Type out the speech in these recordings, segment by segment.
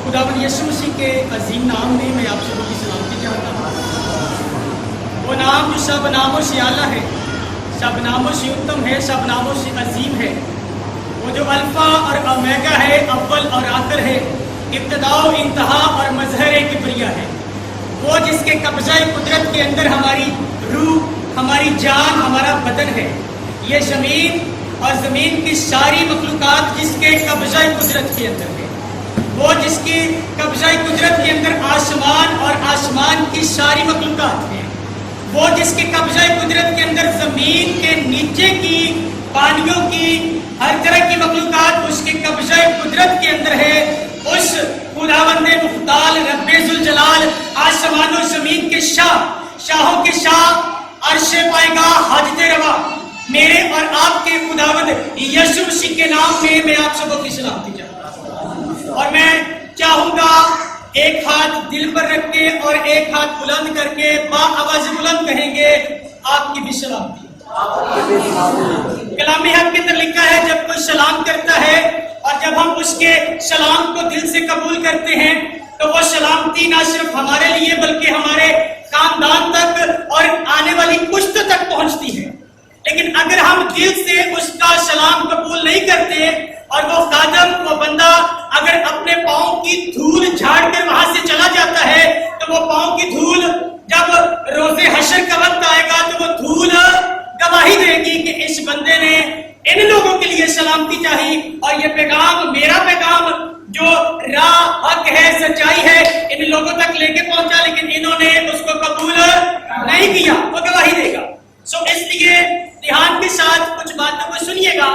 खुदावंद यीशु मसीह के अजीम नाम में मैं आप सबों की सलामती चाहता हूँ। वो नाम जो सब नामों से आला है, सब नामों से उत्तम है, सब नामों से अजीम है। वो जो अल्फा और ओमेगा है, अव्वल और आखिर है, इब्तिदा इंतहा और मजहर किबरिया है। वो जिसके कब्ज़ा कुदरत के अंदर हमारी रूह, हमारी जान, हमारा बदन है। ये ज़मीन और ज़मीन की सारी मखलूक़ात जिसके कब्ज़ा कुदरत के अंदर है। वो जिसकी कब्ज़ा कुदरत के अंदर आसमान और आसमान की सारी मखलूक़ात है। वो जिसके कब्ज़ा कुदरत के अंदर ज़मीन के नीचे की पानियों की हर तरह की मखलूक़ात उसके कब्ज़ा कुदरत के अंदर है। उस खुदावंद मुख्तार रब्बे जुल जलाल, आसमान और ज़मीन के शाहों के शाह, अर्शे पाएगा हाजते रवा, मेरे और आपके खुदावंद यीशु मसीह के नाम में मैं आप सबों की सलामती चाहता हूं। और मैं चाहूंगा एक हाथ दिल पर रख के और एक हाथ बुलंद करके आवाज बुलंद कहेंगे, आपकी भी सलामती। कलाम हक के अंदर लिखा है, जब कोई सलाम करता है और जब हम उसके सलाम को दिल से कबूल करते हैं तो वो सलामती ना सिर्फ हमारे लिए बल्कि हमारे खानदान तक और आने वाली पुश्त तक पहुंचती है। लेकिन अगर हम दिल से उसका सलाम कबूल नहीं करते और वो खादम, वो बंदा अगर अपने पाँव की धूल झाड़ कर वहां से चला जाता है तो वो पाँव की धूल जब रोजे हशर का वक्त आएगा तो वो धूल गवाही देगी कि इस बंदे ने इन लोगों के लिए सलामती चाहिए। और ये पैगाम, मेरा पैगाम जो राह हक है, सच्चाई है, इन लोगों तक लेके पहुंचा, लेकिन इन्होंने उसको कबूल नहीं किया, वो गवाही देगा। इसलिए ध्यान के साथ कुछ बातों को सुनिएगा,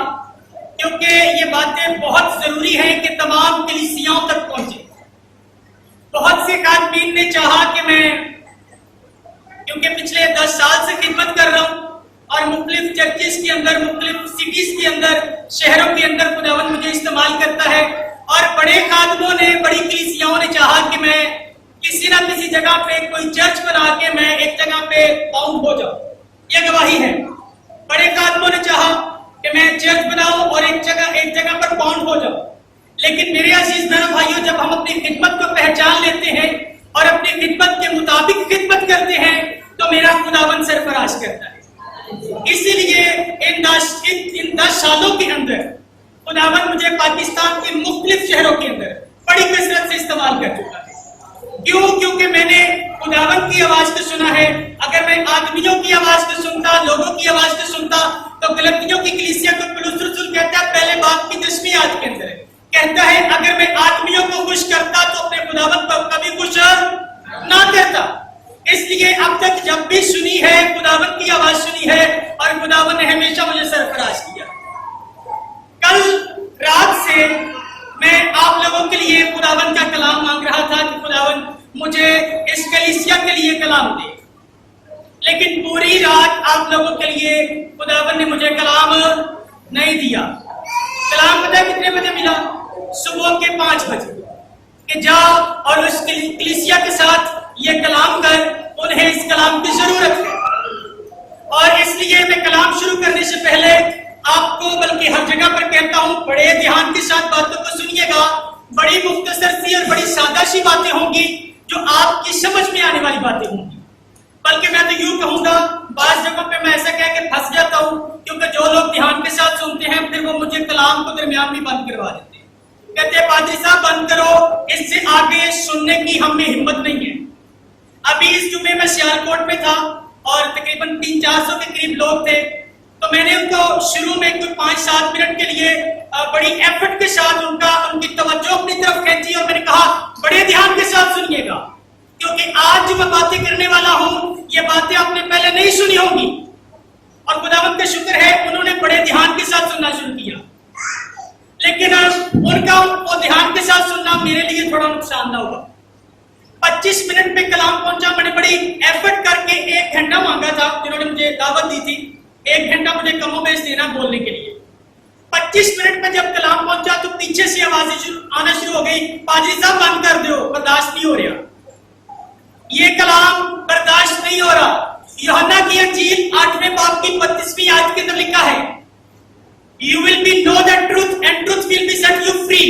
क्योंकि ये बातें बहुत जरूरी हैं कि तमाम कलीसियाओं तक पहुंचे। बहुत से खातमीन ने चाहा कि मैं, क्योंकि पिछले 10 साल से खिदमत कर रहा हूं और मुख्तलिफ चर्चेस के अंदर, मुख्तलिफ सिटीज के अंदर, शहरों के अंदर खुदावंद मुझे इस्तेमाल करता है, और बड़े खादमों ने, बड़ी कलीसियाओं ने चाहा कि मैं किसी ना किसी जगह पे कोई चर्च बना के मैं एक जगह पे बाउंड हो जाऊं। ये गवाही है। बड़े खादमों ने चाहा कि मैं चर्च बनाऊं और एक जगह पर बाउंड हो जाऊं। लेकिन मेरे अजीज बहनों भाइयों, जब हम अपनी खिदमत को पहचान लेते हैं और अपनी खिदमत के मुताबिक खिदमत करते हैं तो मेरा खुदावंद सरफराज करता है। इसीलिए इन 10 सालों के अंदर खुदावंद मुझे पाकिस्तान के मुख्तलिफ शहरों के अंदर बड़ी कसरत से इस्तेमाल कर चुका है। क्यों? क्योंकि मैंने खुदावंद की आवाज को सुना है। अगर मैं आदमियों की आवाज को सुनता, लोगों की आवाज को सुनता, तो गलतियों की कलीसिया को पौलुस रसूल कहता है, पहले बात की 10वीं आयत के अंदर है, कहता है अगर मैं आदमियों को खुश करता तो अपने खुदावंद को कभी खुश ना करता। इसलिए अब तक जब भी सुनी है, खुदावंद की आवाज सुनी है और खुदावंद ने हमेशा मुझे सरफराज किया। कल रात से मैं आप लोगों के लिए खुदावंद का कलाम मांग रहा था कि खुदावंद मुझे इस कलीसिया के लिए कलाम दे, लेकिन पूरी रात आप लोगों के लिए खुदावंद ने मुझे कलाम नहीं दिया। कलाम पता कितने बजे मिला? सुबह के 5 बजे कि जा और उस कलीसिया के साथ ये कलाम कर, उन्हें इस कलाम की जरूरत है। और इसलिए मैं कलाम शुरू करने से पहले आपको, बल्कि हर जगह पर कहता हूं, बड़े ध्यान के साथ बातों को सुनिएगा। बड़ी मुख्तसर सी और बड़ी सादा सी बातें होंगी जो आपकी समझ में आने वाली बातें होंगी। बल्कि मैं तो यूं कहूंगा, बाज जगहों पे मैं ऐसा कह के फंस जाता हूं, क्योंकि जो लोग ध्यान के साथ सुनते हैं फिर वो मुझे कलाम को दरमियान में बंद करवा देते हैं। कहते हैं पादरी साहब बंद करो, इससे आगे सुनने की हम में हिम्मत नहीं है। अभी इस जुमे में सियालकोट में था और तकरीबन 300-400 के करीब लोग थे, तो मैंने उनको शुरू में कोई 5-7 मिनट के लिए बड़ी एफर्ट के साथ उनकी तवज्जो अपनी तरफ खींची और मैंने कहा बड़े ध्यान के साथ सुनिएगा, क्योंकि आज जो मैं बातें करने वाला हूं ये बातें आपने पहले नहीं सुनी होंगी। और खुदावंद का शुक्र है उन्होंने बड़े ध्यान के साथ सुनना शुरू किया, लेकिन उनका वो ध्यान के साथ सुनना मेरे लिए थोड़ा नुकसान ना हुआ। 25 मिनट में कलाम पहुंचा। मैंने बड़ी एफर्ट करके 1 घंटा मांगा था, जिन्होंने मुझे दावत दी थी 1 घंटा मुझे कमो बेश देना बोलने के लिए। 25 मिनट में जब कलाम पहुंचा तो पीछे से आवाजें आना शुरू हो गई, पादरी साहब बंद कर दो, बर्दाश्त नहीं हो रहा, ये कलाम बर्दाश्त नहीं हो रहा। यूहन्ना की इंजील 8वें बाब की 32वीं आयत के अंदर लिखा है, You will be know the truth and truth will be set you free।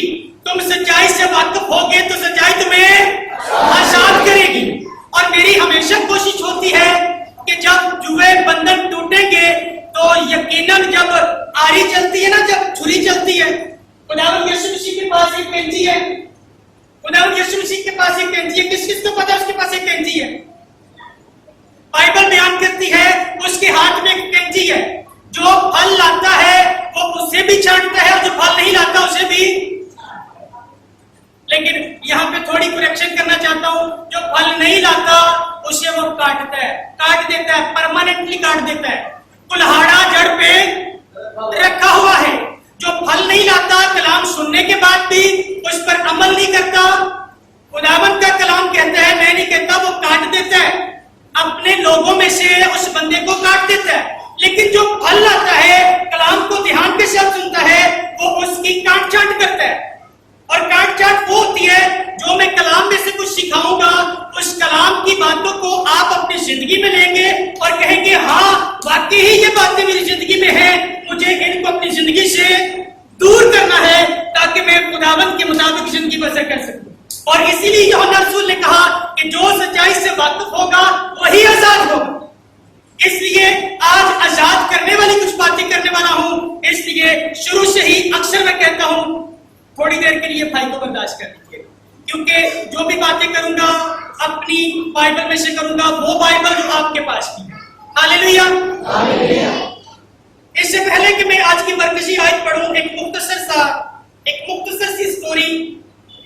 तुम सच्चाई से वाकिफ واقف ہوگے تو سچائی تمہیں آزاد کرے گی. اور میری ہمیشہ کوشش ہوتی ہے کہ جب جوئے بندھن ٹوٹیں گے تو یقیناً جب آری چلتی ہے نا، جب چھری چلتی ہے، خداوند یسوع مسیح کے پاس ایک کینچی ہے. خداوند یسوع مسیح کے پاس ایک کینچی ہے. کس کس کو پتا اس کے پاس ایک کینچی ہے؟ بائبل بیان کرتی ہے اس کے ہاتھ میں ایک کینچی ہے. جو پھل لاتا ہے وہ اسے بھی چھانٹتا ہے اور جو پھل نہیں لاتا اسے بھی. لیکن یہاں پہ تھوڑی کریکشن کرنا چاہتا ہوں. جو پھل نہیں لاتا اسے وہ کاٹتا ہے، کاٹ دیتا ہے، پرماننٹلی کاٹ دیتا ہے. کلہاڑا جڑ پہ رکھا ہوا ہے. جو پھل نہیں لاتا، کلام سننے کے بعد بھی اس پر عمل نہیں کرتا، خداوند کا کلام کہتا ہے، میں نہیں کہتا، وہ کاٹ دیتا ہے. اپنے لوگوں میں سے اس بندے کو کاٹ دیتا ہے. لیکن جو پھل لاتا ہے، کلام کو دھیان کے ساتھ سنتا ہے، وہ اس کی کاٹ چھانٹ کرتا ہے. اور کاٹ چھانٹ وہ ہوتی ہے جو میں کلام میں سے کچھ سکھاؤں گا، اس کلام کی باتوں کو آپ اپنی زندگی میں لیں گے اور کہیں گے ہاں واقعی ہی یہ باتیں میری زندگی میں ہیں، مجھے ان کو اپنی زندگی سے دور کرنا ہے تاکہ میں خداوند کے مطابق زندگی بسر کر سکوں. اور اسی لیے یوحنا رسول نے کہا کہ جو سچائی سے واقف ہوگا وہی آزاد ہوگا. اس لیے آج آزاد کرنے والی کچھ باتیں کرنے والا ہوں. اس لیے شروع سے ہی اکثر میں کہتا ہوں تھوڑی دیر کے لیے بھائی کو برداشت کر لیجیے، کیونکہ جو بھی باتیں کروں گا اپنی بائبل میں سے کروں گا، وہ بائبل جو آپ کے پاس کی ہے. ہاللیلویا. اس سے پہلے کہ میں آج کی مرکزی آیت پڑھوں، ایک مختصر سی سٹوری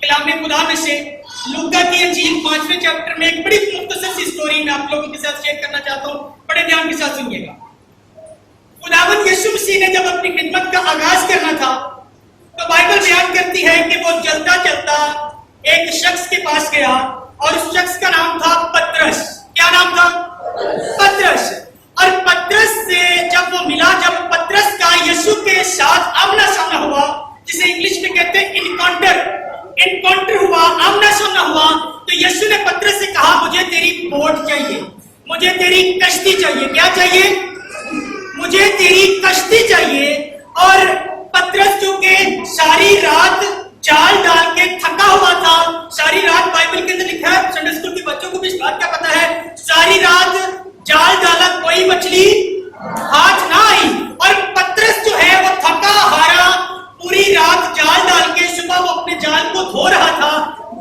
کلام خدا میں سے لوکا کی انجیل 5ویں چیپٹر میں ایک بڑی مختصر سی سٹوری میں آپ لوگوں کے ساتھ شیئر کرنا چاہتا ہوں. بڑے دھیان کے ساتھ سنیے گا. خداوند یسوع مسیح نے جب اپنی خدمت کا آغاز کرنا تھا تو بائبل بیان کرتی ہے کہ وہ چلتا چلتا ایک شخص کے پاس گیا اور اس شخص کا نام تھا پترس. کیا نام تھا؟ پترس. اور پترس سے جب وہ ملا، جب پترس کا یسوع کے ساتھ آمنا سامنا ہوا، جسے انگلش میں کہتے ہیں انکاؤنٹر ہوا، آمنا سامنا ہوا، تو یسوع نے پترس سے کہا مجھے تیری بوٹ چاہیے، مجھے تیری کشتی چاہیے. کیا چاہیے؟ مجھے تیری کشتی چاہیے. اور پترس جو کہ ساری رات جال ڈال کے تھکا ہوا تھا، ساری رات بائبل کے اندر لکھا ہے، سنڈے اسکول کے بچوں کو بھی اس بات کا پتا ہے، ساری رات جال ڈالا کوئی مچھلی ہاتھ نہ آئی. اور پترس جو ہے وہ تھکا ہارا پوری رات جال ڈال کے صبح وہ اپنے جال کو دھو رہا تھا،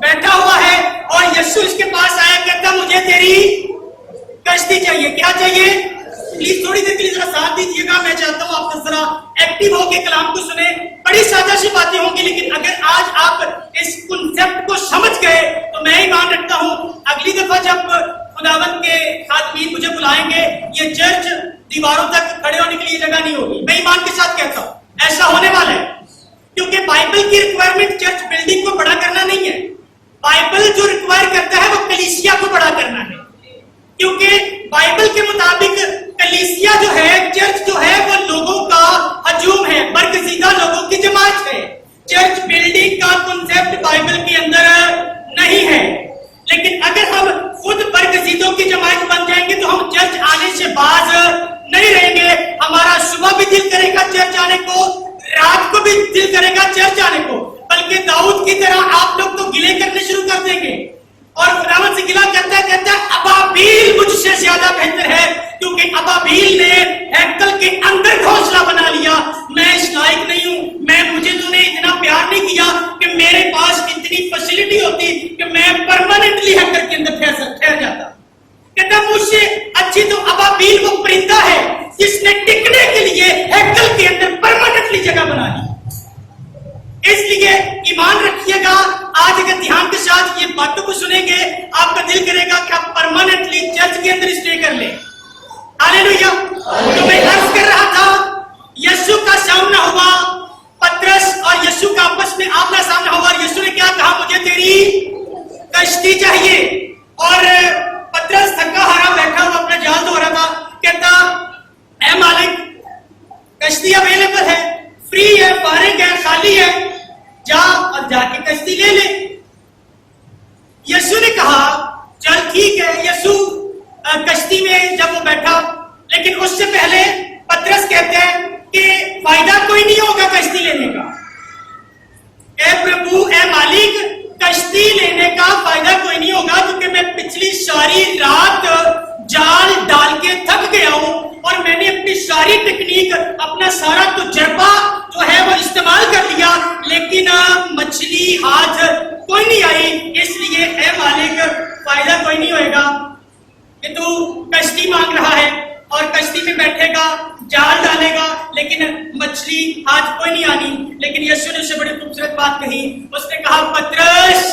بیٹھا ہوا ہے. اور یسوع اس کے پاس آیا، کہتا مجھے تیری کشتی چاہیے. کیا چاہیے؟ پلیز تھوڑی دیر کے لیے ذرا ساتھ دیجیے گا. میں چاہتا ہوں آپ ذرا ایکٹیو ہو کے کلام کو سنیں. بڑی سادہ سی باتیں ہوں گی، لیکن اگر آج آپ اس کنسپٹ کو سمجھ گئے تو میں ایمان رکھتا ہوں اگلی دفعہ جب خداوند کے خادمین مجھے بلائیں گے، یہ چرچ دیواروں تک کھڑے ہونے کے لیے جگہ نہیں ہوگی. میں ایمان کے ساتھ کہتا ہوں ایسا ہونے والا ہے، کیونکہ بائبل کی ریکوائرمنٹ چرچ بلڈنگ کو بڑا کرنا نہیں ہے. بائبل جو ریکوائر کرتا ہے وہ کلیسیا کو بڑا کرنا ہے. کیونکہ بائبل کے مطابق کلیسیا جو ہے، چرچ جو ہے، وہ لوگوں کا ہجوم ہے، برگزیدہ لوگوں کی جماعت ہے. چرچ بلڈنگ کا کنسپٹ بائبل کے اندر نہیں ہے. لیکن اگر ہم خود برگزیدوں کی جماعت بن جائیں گے تو ہم چرچ آنے سے باز نہیں رہیں گے. ہمارا صبح بھی دل کرے گا چرچ آنے کو، رات کو بھی دل کرے گا چرچ آنے کو. بلکہ داؤد کی طرح آپ لوگ تو گلے کرنے شروع کر دیں گے اور خداوند سے گلہ کرتا ہے ابابیل مجھ سے زیادہ بہتر ہے، کیونکہ ابابیل نے ہیکل کے اندر گھونسلہ بنا لیا. میں اس لائق نہیں ہوں، مجھے تو نے اتنا پیار نہیں کیا کہ میرے پاس اتنی فیسلٹی ہوتی کہ میں پرماننٹلی ہیکل کے اندر ٹھہر جاتا. کہتا مجھ سے اچھی تو ابابیل وہ پرندہ ہے جس نے ٹکنے کے لیے ہیکل کے اندر پرماننٹلی جگہ بنا لی. اس لیے ایمان رکھیے گا، آج اگر دھیان کے ساتھ یہ باتوں کو سنیں گے آپ کا دل کرے گا کہ آپ پرماننٹلی چرچ کے اندر اسٹے کر لیں. ہاللیلویا. تو میں عرض کر رہا تھا یسوع کا سامنا ہوا، پترس اور یسوع کا آپس میں آمنا سامنا ہوا. اور یسوع نے کیا کہا؟ مجھے تیری کشتی چاہیے. اور پترس تھکا ہارا بیٹھا ہوا اپنا جال دھو رہا تھا، کہتا اے مالک کشتی اویلیبل ہے، فری ہے، فارغ ہے، خالی ہے، جا اور جا کے کشتی لے لے. یسوع نے کہا چل ٹھیک ہے. یسوع کشتی میں جب وہ بیٹھا، لیکن اس سے پہلے پترس کہتے ہیں کہ فائدہ کوئی نہیں ہوگا کشتی لینے کا. اے پربھو، اے مالک، पिछली सारी रात जाल डाल के थक गया हूं और मैंने अपनी सारी टेक्निक, अपना सारा तजुर्बा जो है वो इस्तेमाल कर लिया, लेकिन मछली आज कोई नहीं आई। इसलिए ए मालिक, फायदा कोई नहीं होएगा कि तू कश्ती मांग रहा है और कश्ती में बैठेगा, जाल डालेगा, लेकिन मछली आज कोई नहीं आनी। लेकिन यीशु ने उससे बड़ी खूबसूरत बात कही। उसने कहा, पतरस,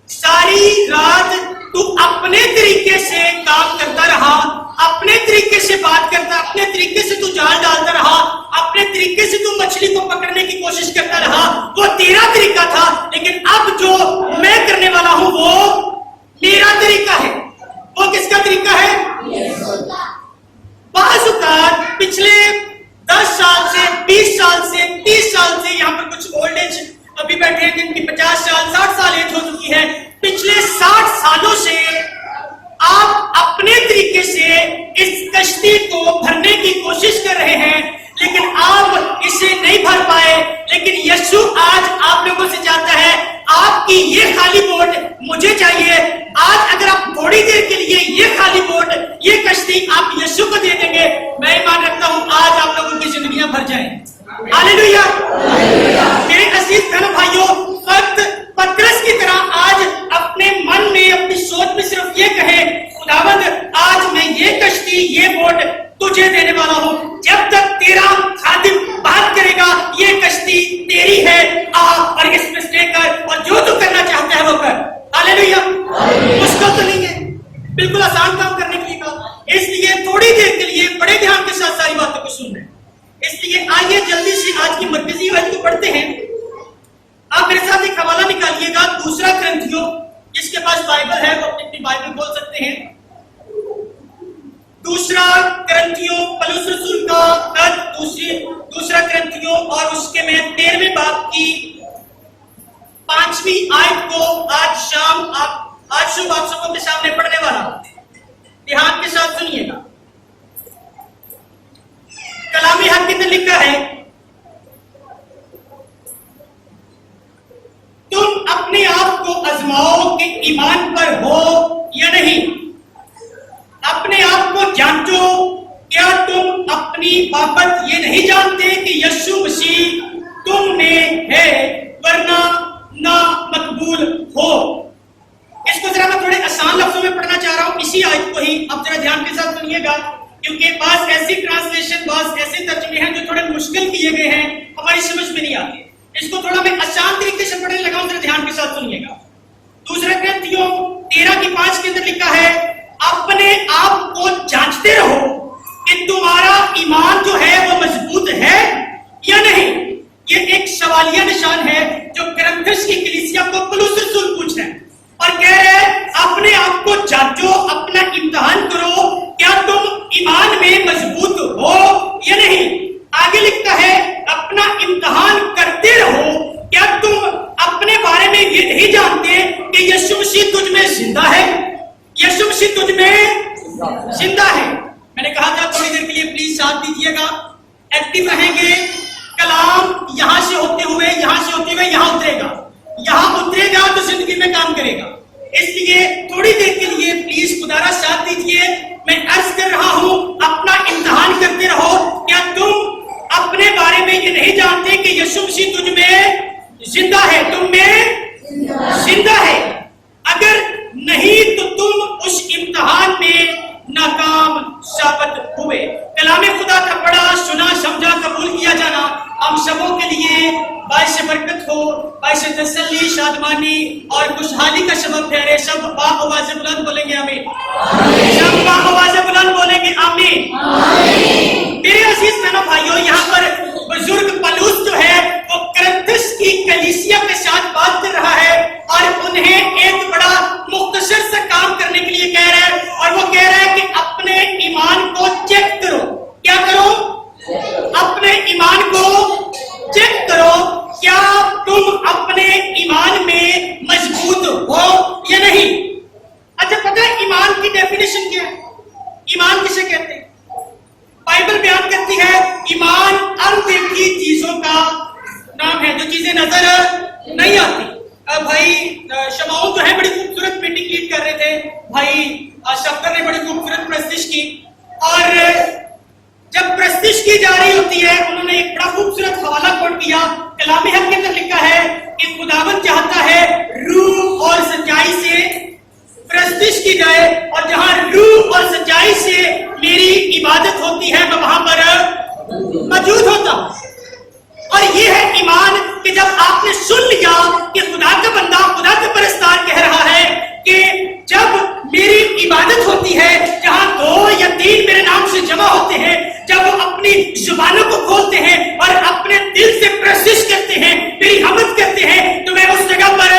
सारी रात तू अपने तरीके से काम करता रहा, अपने तरीके से बात करता, अपने तरीके से तू जाल डालता रहा, अपने तरीके से तू मछली को पकड़ने की कोशिश करता रहा, वो तेरा तरीका था। लेकिन अब जो मैं करने वाला हूं वो मेरा तरीका है। वो किसका तरीका है? बाज़ औक़ात पिछले 10 साल से, 20 साल से, 30 साल से, यहाँ पर कुछ ओल्ड एज अभी बैठे हैं जिनकी 50 साल, 60 साल एज हो चुकी है। पिछले 60 सालों से आप अपने तरीके से इस कश्ती को भरने की कोशिश कर रहे हैं, लेकिन आप इसे नहीं भर पाए। लेकिन यीशु आज आप लोगों से चाहता है, आपकी ये खाली बोट मुझे चाहिए। आज अगर आप थोड़ी देर के लिए ये खाली बोट, ये कश्ती आप यीशु को दे देंगे, मैं ईमान रखता हूं आज आप लोगों की जिंदगियां भर जाएं। हालेलुया। मेरे अजीज बहनों भाइयों, वक्त पतरस की तरह आज अपने मन में, अपनी सोच में सिर्फ ये कहे, खुदावंद आज मैं ये कश्ती, ये बोट तुझे देने वाला हूं। जब तक तेरा खादिम बात करेगा, ये कश्ती तेरी है, आ और इसमें स्टे कर और जो तू करना चाहता है वो कर। हालेलुया। मुश्किल तो नहीं है, बिल्कुल आसान काम करने के लिए कहा। इसलिए थोड़ी देर के लिए बड़े ध्यान के साथ सारी बातों को सुन रहे हैं। इसलिए आइए जल्दी से आज की मरकजी आयत को पढ़ते हैं। आप मेरे साथ एक हवाला निकालिएगा, 2 कुरिन्थियों, जिसके पास बाइबल है वो अपनी बाइबल खोल सकते हैं। 2 कुरिन्थियों, पौलुस रसूल का खत, 2 कुरिन्थियों और उसके मैं 13वें बाब की 5वीं आयत को आज शाम आज शुभ आप सबों के सामने पढ़ने वाला हूं। ध्यान के साथ सुनिएगा। कलामी हक के अंदर लिखा है, तुम अपने आप को आजमाओ कि ईमान पर हो या नहीं। अपने आप को जांचो, क्या तुम अपनी बाबत ये नहीं जानते कि यीशु मसीह तुम में है, वरना ना मकबूल हो। इसको जरा मैं थोड़े आसान लफ्जों में पढ़ना चाह रहा हूं, इसी आयत को ही। अब जरा ध्यान के साथ सुनिएगा, क्योंकि बात ऐसी ट्रांसलेशन, बात ऐसे तर्जुमे हैं जो थोड़े मुश्किल किए गए हैं, हमारी समझ में नहीं आते। इसको थोड़ा मैं आसान तरीके से पढ़ने लगा हूं, जरा ध्यान के साथ सुनिएगा। 2 कुरिन्थियों 13:5 के अंदर लिखा है, अपने आप को जांचते रहो कि तुम्हारा ईमान जो है वो मजबूत है या नहीं। ये एक सवालिया निशान है जो कुरिन्थस की कलीसिया को पौलुस रसूल पूछ रहे हैं और कह रहे हैं, अपने आप को जांचो, अपना इम्तिहान करो, क्या तुम ईमान में मजबूत हो या नहीं। आगे लिखता है, अपना इम्तिहान करते रहो, क्या तुम अपने बारे में ये नहीं जानते कि यीशु मसीह तुझ में जिंदा है। यीशु मसीह तुझ में जिंदा है। मैंने कहा था थोड़ी देर के लिए प्लीज साथ दीजिएगा, एक्टिव रहेंगे। कलाम यहां से होते हुए यहां उतरेगा, यहां उतरेगा तो जिंदगी में काम करेगा। इसलिए थोड़ी देर के लिए प्लीज खुदारा साथ दीजिए। मैं अर्ज कर रहा हूं, अपना इम्तिहान करते रहो, क्या तुम अपने बारे में ये नहीं जानते कि यीशु मसीह तुझ में जिंदा है, तुम में जिंदा है। अगर नहीं तो तुम उस इम्तिहान में नाकाम साबित हुए। कलाम खुदा का पढ़ा, सुना, समझा, कबूल किया जाना हम सबों के लिए बाइस बरकत हो, बाइस तसल्ली, शादमानी और खुशहाली का सबब ठहरे। सब बाआवाज़ बुलंद बोलेंगे आमीन। सब बाआवाज़ बुलंद बोलेंगे आमीन। मेरे अजीज बहनों भाइयों, यहाँ पर बुजुर्ग पौलुस जो है वो कुरिन्थस की कलीसिया के साथ बात कर रहा है और उन्हें एक बड़ा मुख्तसर सा काम करने के लिए कह रहा है। और वो कह रहा है कि अपने ईमान को चेक करो। क्या करो? अपने ईमान को चेक करो, क्या तुम अपने ईमान में मजबूत हो या नहीं। अच्छा, पता है ईमान की डेफिनेशन क्या है? ईमान किसे कहते हैं? बाइबल बयान करती है, ईमान अनदेखी चीजों का नाम है, जो चीजें नजर नहीं आती। भाई शमाउन जो है बड़ी खूबसूरत मीटिंग लीड कर रहे थे, بھائی شفقت نے بڑی خوبصورت پرستش کی، اور جب پرستش کی جا رہی ہوتی ہے انہوں نے ایک بڑا خوبصورت حوالہ کوٹ کیا۔ کلام حق کے اندر لکھا ہے کہ خداوند چاہتا ہے روح اور سچائی سے پرستش کی جائے، اور جہاں روح اور سچائی سے میری عبادت ہوتی ہے میں وہاں پر موجود ہوتا ہوں۔ اور یہ ہے ایمان کہ جب آپ نے سن لیا کہ خدا کا بندہ خدا کا پرستار کہہ رہا ہے کہ جب میری عبادت ہوتی ہے، جہاں 2 یا 3 میرے نام سے جمع ہوتے ہیں، جب وہ اپنی زبانوں کو کھولتے ہیں اور اپنے دل سے پرستش کرتے ہیں، میری حمد کرتے ہیں، تو میں اس جگہ پر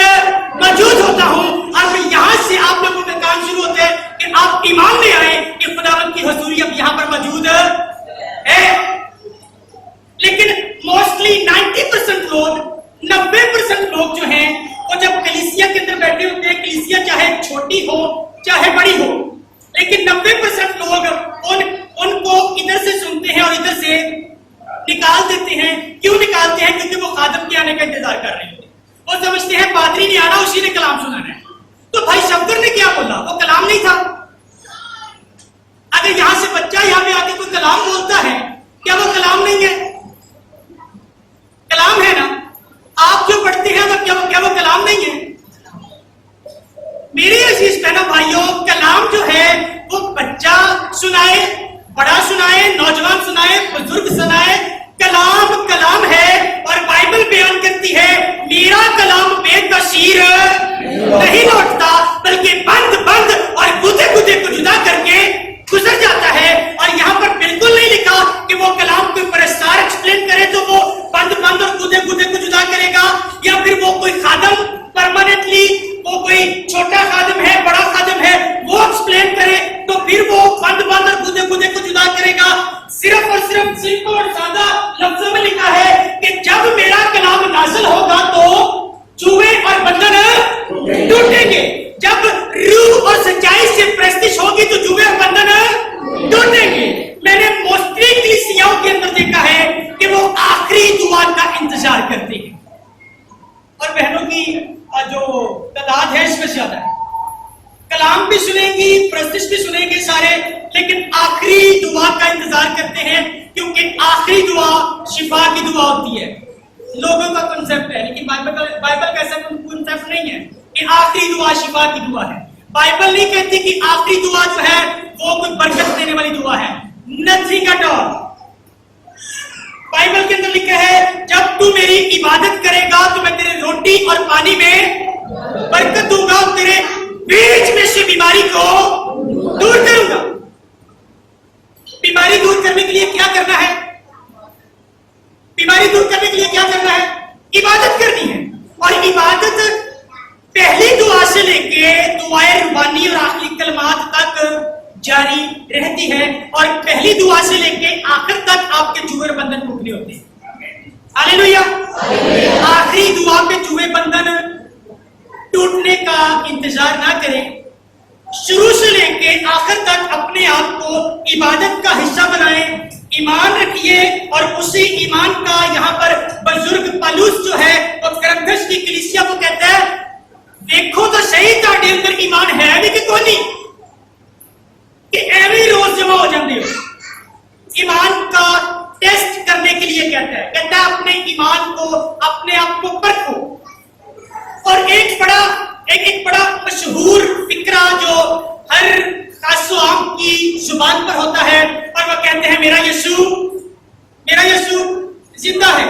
موجود ہوتا ہوں۔ اب یہاں سے آپ لوگوں کا کام شروع ہوتا ہے کہ آپ ایمان لے آئے کہ خداوند کی حضوری اب یہاں پر موجود ہے۔ لیکن موسٹلی 90% لوگ 90% لوگ جو ہیں وہ جب کلیسیا کے اندر بیٹھے ہوتے ہیں، کلیسیا چاہے چھوٹی ہو چاہے بڑی ہو، لیکن 90% لوگ ان کو ادھر سے سنتے ہیں اور ادھر سے نکال دیتے ہیں۔ کیوں نکالتے ہیں؟ کیونکہ وہ خادم کے آنے کا انتظار کر رہے ہوتے ہیں۔ وہ سمجھتے ہیں پادری نے آنا، اسی نے کلام سنانا ہے۔ تو بھائی شفقت نے کیا بولا؟ وہ کلام نہیں تھا۔ اگر یہاں سے بچہ یہاں پہ آ کے کوئی کلام بولتا ہے، کیا وہ کلام نہیں ہے؟ کلام ہے نا۔ آپ جو پڑھتے ہیں وہ کیا وہ کلام نہیں ہے؟ میرے عزیز بہنوں بھائیوں، کلام جو ہے وہ بچہ سنائے، بڑا سنائے، نوجوان سنائے، بزرگ سنائے، کلام کلام ہے۔ اور بائبل بیان کرتی ہے میرا کلام بے تاثیر نہیں لوٹتا، بلکہ بند بند اور گدے گدے کو جدا کر کے گزر جاتا ہے۔ اور یہاں پر بالکل نہیں لکھا کہ وہ کلام کوئی پرستار ایکسپلین کرے تو وہ بند بند اور گدے گدے کو جدا کرے گا، یا پھر وہ کوئی خادم پرماننٹلی، وہ کوئی چھوٹا خادم ہے بڑا خادم ہے وہ ایکسپلین کرے تو پھر وہ بند بند اور گدے گدے کو جدا کرے گا۔ صرف اور صرف سمپل اور سادہ لفظوں میں لکھا ہے کہ جب میرا کلام نازل ہوگا تو چوہے اور بندن ٹوٹیں گے۔ جب روح اور سچائی سے پرستش ہوگی تو چوہے اور بندن ٹوٹیں گے۔ میں نے موسٹلی کلیسیاؤں کے اندر دیکھا ہے کہ وہ آخری دعا کا انتظار کرتے ہیں، اور بہنوں کی جو تعداد ہے اس میں زیادہ ہے۔ کلام بھی سنیں گی، پرستش بھی سنیں گے سارے، لیکن آخری دعا کا انتظار کرتے ہیں، کیونکہ آخری دعا شفا کی دعا ہوتی ہے۔ لوگوں کا کنسپٹ ہے، لیکن بائبل کا ایسا کنسپٹ نہیں ہے کہ آخری دعا شفا کی دعا ہے۔ بائبل نہیں کہتی کہ آخری دعا جو ہے وہ کوئی برکت دینے والی دعا ہے، نتھنگ ایٹ آل۔ بائبل کے اندر لکھا ہے جب تو میری عبادت کرے گا تو میں تیرے روٹی اور پانی میں برکت دوں گا، تیرے بیچ میں سے بیماری کو دور کروں گا۔ بیماری دور کرنے کے لیے کیا کرنا ہے؟ بیماری دور کرنے کے لیے کیا کرنا ہے؟ عبادت کرنی ہے۔ اور عبادت پہلی دعا سے لے کے دعائے ربانی اور آخری کلمات تک جاری رہتی ہے، اور پہلی دعا سے لے کے آخر تک آپ کے چوہے بندھن ٹوٹنے ہوتے ہیں۔ ہاللیلویا۔ آخری دعا پہ چوہے بندھن ٹوٹنے کا انتظار نہ کریں، شروع سے لے کے آخر تک اپنے آپ کو عبادت کا حصہ بنائیں، ایمان رکھیے، اور اسی ایمان کا یہاں پر بزرگ پالوس جو ہے وہ کرنتھس کی کلیسیا کو کہتا ہے دیکھو تو صحیح تہاڈے اندر ایمان ہے بھی کہ کوئی نہیں، کہ ایویں روز جمع ہو جاندے ہو۔ ایمان کا ٹیسٹ کرنے کے لیے کہتا ہے اپنے ایمان کو، اپنے آپ کو پرکھو۔ اور ایک بڑا مشہور فکرہ جو ہر خاص و عام کی زبان پر ہوتا ہے، اور وہ کہتے ہیں میرا یسوع زندہ ہے۔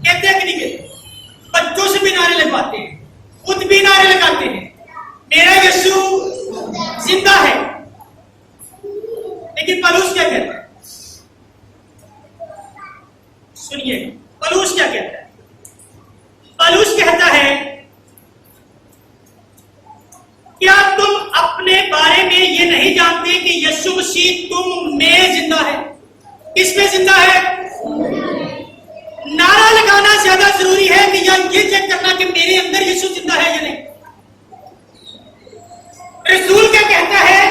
کہتے ہیں کہ نہیں کہتے؟ بچوں سے بھی نعرے لگواتے ہیں، خود بھی نعرے لگاتے ہیں میرا یسوع زندہ ہے۔ لیکن پالوس کیا کہتا ہے؟ سنیے پالوس کیا کہتا ہے۔ پالوس کہتا ہے کیا تم اپنے بارے میں یہ نہیں جانتے کہ یسوع مسیح تم میں زندہ ہے؟ کس میں زندہ ہے؟ نعرہ لگانا زیادہ ضروری ہے کہ یا یہ چیک کرنا کہ میرے اندر یسوع زندہ ہے یا نہیں؟ رسول کیا کہتا ہے؟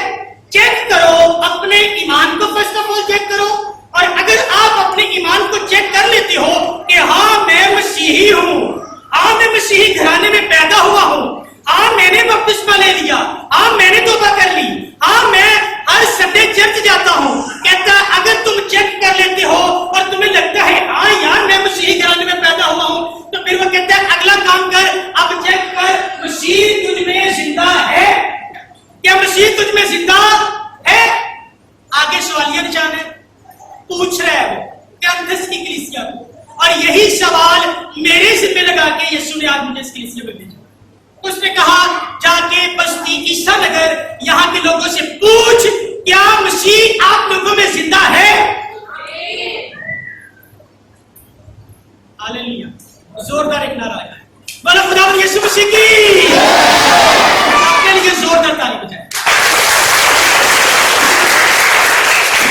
چیک کرو اپنے ایمان کو، فرسٹ آف آل چیک کرو، اور اگر آپ اپنے ایمان کو چیک کر لیتے ہو کہ ہاں میں مسیحی ہوں، ہاں میں مسیحی گھرانے میں پیدا ہوا ہوں، ہاں میں نے بپتسمہ لے لیا، ہاں میں نے توبہ کر कलीसिया में भेजा। उसने कहा जाके बस्ती ईसा नगर यहाँ के लोगों से पूछ, क्या मसीह आप लोगों में जिंदा है? हालेलुया, जोरदार एक नारा आया है, बोलो खुदावंद यीशु मसीह की। आपके लिए जोरदार ताली बजाएं।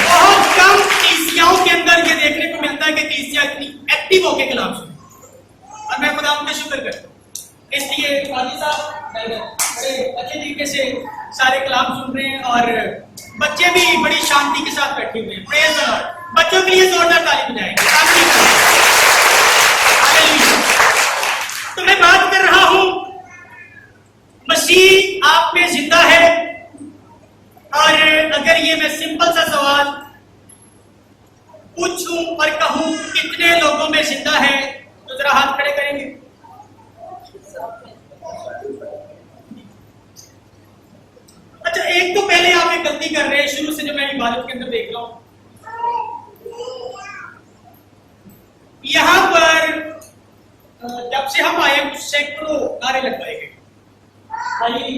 बहुत कम कलीसियाओं के अंदर ये देखने को मिलता है कि कलीसिया इतनी एक्टिव होकर कलाम सुने, और मैं खुदावंद का शुक्र करता हूं। इसलिए काजी साहब बड़े अच्छे तरीके से सारे कलाम सुन रहे हैं, और बच्चे भी बड़ी शांति के साथ बैठे हुए हैं। Praise the Lord. बच्चों के लिए जोरदार ताली बजाएंगे। तो मैं बात कर रहा हूं, मसीह आप में जिंदा है। और अगर ये मैं सिंपल सा सवाल पूछूं और कहूं कितने लोगों में जिंदा है, तो जरा हाथ खड़े करेंगे। अच्छा, एक तो पहले आप एक गलती कर रहे हैं, शुरू से जो मैं इबादत के अंदर देख रहा हूं, यहां पर जब से हम आए कुछ सैकड़ों नारे लगवाए गए भाई,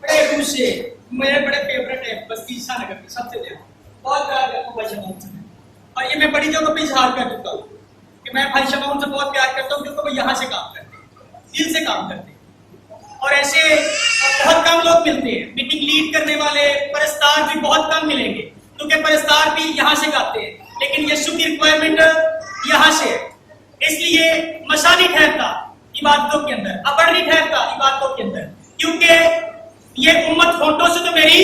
बड़े रूप से। मेरे बड़े फेवरेट है बस्ती ईसा नगर के, सबसे ज्यादा बहुत प्यार करता हूँ भाई शमाउन से, और ये मैं बड़ी जगह पे इजहार कर चुका हूँ कि मैं भाई शमाउन से बहुत प्यार करता हूँ, क्योंकि वो यहाँ से काम करते हैं, दिल से काम करते हैं। और ऐसे बहुत कम लोग मिलते हैं, मीटिंग लीड करने वाले परस्तार भी बहुत कम मिलेंगे, क्योंकि परस्तार भी यहाँ से गाते हैं, लेकिन यीशु की रिक्वायरमेंट यहाँ से है। इसलिए मसा नहीं ठहरता इबादतों के अंदर, अबड़ नहीं ठहरता इबादतों के अंदर, क्योंकि ये उम्मत होठों से तो मेरी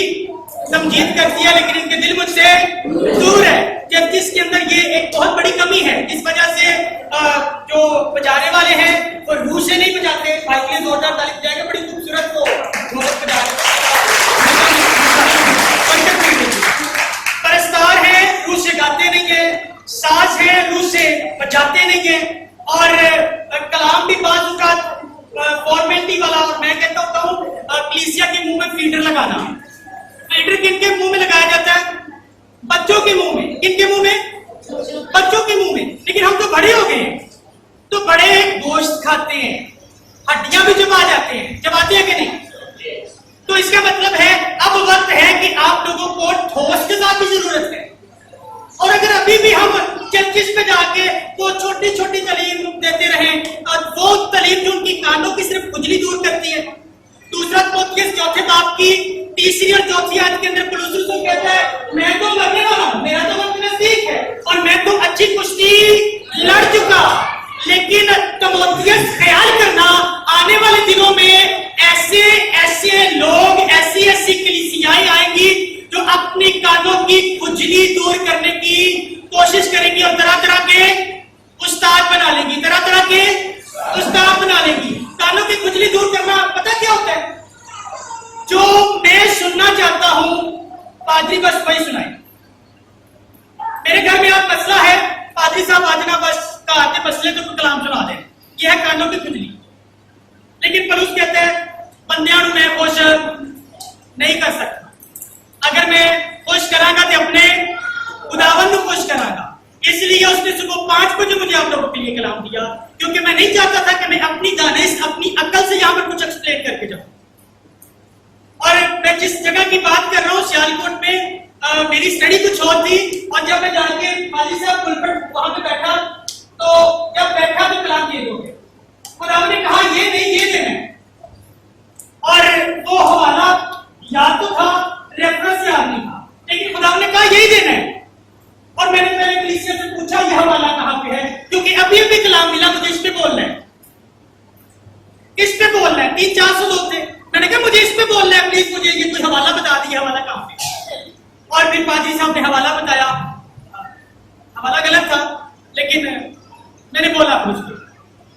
तमजीद करती है, लेकिन इनके दिल मुझसे दूर है। जबकि इसके अंदर ये एक बहुत बड़ी कमी है, इस वजह से जो बजाने वाले हैं वो रूह से नहीं बजाते। भाई के लिए जोरदार ताली बजाएगा, बड़ी खूबसूरत वो ढोलक बजा रहे हैं। परस्तार है, रूह से गाते नहीं है, साज है, रूह से बजाते नहीं है, और कलाम भी बात का फॉर्मेलिटी वाला। और मैं कहता हूँ कलीसिया के मुंह में फीडर लगाना। फीडर किनके मुंह में लगाया जाता है? बच्चों के मुंह में। किनके मुंह में? बच्चों के मुंह में। लेकिन हम तो बड़े हो गए हैं, तो बड़े गोश्त खाते हैं, हड्डियां भी जमा जाते हैं, जमाते हैं कि नहीं? तो इसका मतलब है अब वक्त है कि आप लोगों को ठोस गज़ा की जरूरत है। और अगर अभी भी हम चर्चिस पे जाके वो छोटी छोटी तालीम देते रहें, वो तालीम जो उनकी कानों की सिर्फ खुजली दूर करती है। दूसरा तीमुथियुस चौथे बाब की तीसरी और चौथी आयत के अंदर पौलुस रसूल कहता है, मैं तो मरने वाला हूं, मेरा तो वक्त नजदीक है, और मैं तो अच्छी कुश्ती लड़ चुका। लेकिन तीमुथियुस ख्याल करना, आने वाले दिनों में ऐसे ऐसे लोग, ऐसी ऐसी कलीसियाएं आएंगी जो अपनी कानों की खुजली दूर करने की कोशिश करेंगी, और तरह तरह के उस्ताद बना लेंगी, तरह तरह के उस्ताद बना लेंगी। कानों की खुजली दूर करना पता क्या होता है? जो मैं सुनना चाहता हूं पादरी बस वही सुनाए। मेरे घर में आज मसला है, पादरी साहब आज ना बस का आते मसले तो कलाम सुना दे, यह है कानों की खुजली। लेकिन पौलुस कहते हैं बंदियां मैं खुश नहीं कर सकता, अगर मैं खुश करांगा तो अपने खुदावंद को खुश करांगा। इसलिए उसने सुबह 5 बजे मुझे आप लोगों के लिए कलाम दिया, क्योंकि मैं नहीं चाहता था कि मैं अपनी दानिश, अपनी अक्ल से यहाँ पर कुछ एक्सप्लेन करके जाऊं। और मैं जिस जगह की बात कर रहा हूँ सियालकोट में, मेरी स्टडी कुछ और थी, और जब मैं जाके हाजी साहब पुलपट वहां पे बैठा, तो जब बैठा तो कलाम ये दोगे, खुदा ने कहा ये नहीं ये देना है। और वो हवाला याद तो था, रेफरेंस याद नहीं था, लेकिन खुदा ने कहा यही देना है। और मैंने पहले कलीसिया से पूछा यह हवाला कहां पे है, क्योंकि अभी अभी कलाम मिला, मुझे इस पे बोलना है, इस पे बोलना है। 300-400 लोग थे, मैंने कहा मुझे इस पे बोलना है, प्लीज मुझे ये कोई हवाला बता दिए, हवाला कहां पे। और फिर पाजी साहब ने हवाला बताया, हवाला गलत था, लेकिन मैंने बोला फिर उसको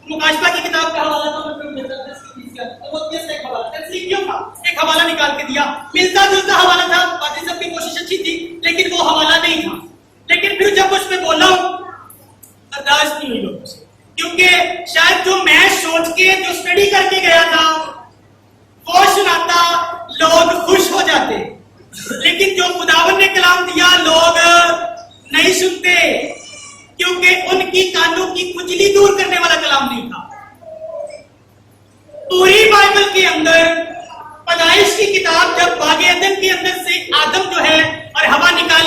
मुकाशफा की किताब का हवाला था, एक हवाला निकाल के दिया, मिलता जुलता हवाला था, पाजी साहब की कोशिश अच्छी थी, लेकिन वो हवाला नहीं था। लेकिन फिर जब उस पे बोला बर्दाश्त नहीं हुई लोगों से, क्योंकि शायद जो मैं सोच के जो स्टडी करके गया था वो सुनाता, लोग खुश हो जाते, लेकिन जो खुदावन ने कलाम दिया लोग नहीं सुनते, क्योंकि उनकी कानों की खुजली दूर करने वाला कलाम नहीं था। पूरी बाइबल के अंदर पैदाइश की किताब जब बाग एदन के अंदर से आदम जो है और हवा निकाले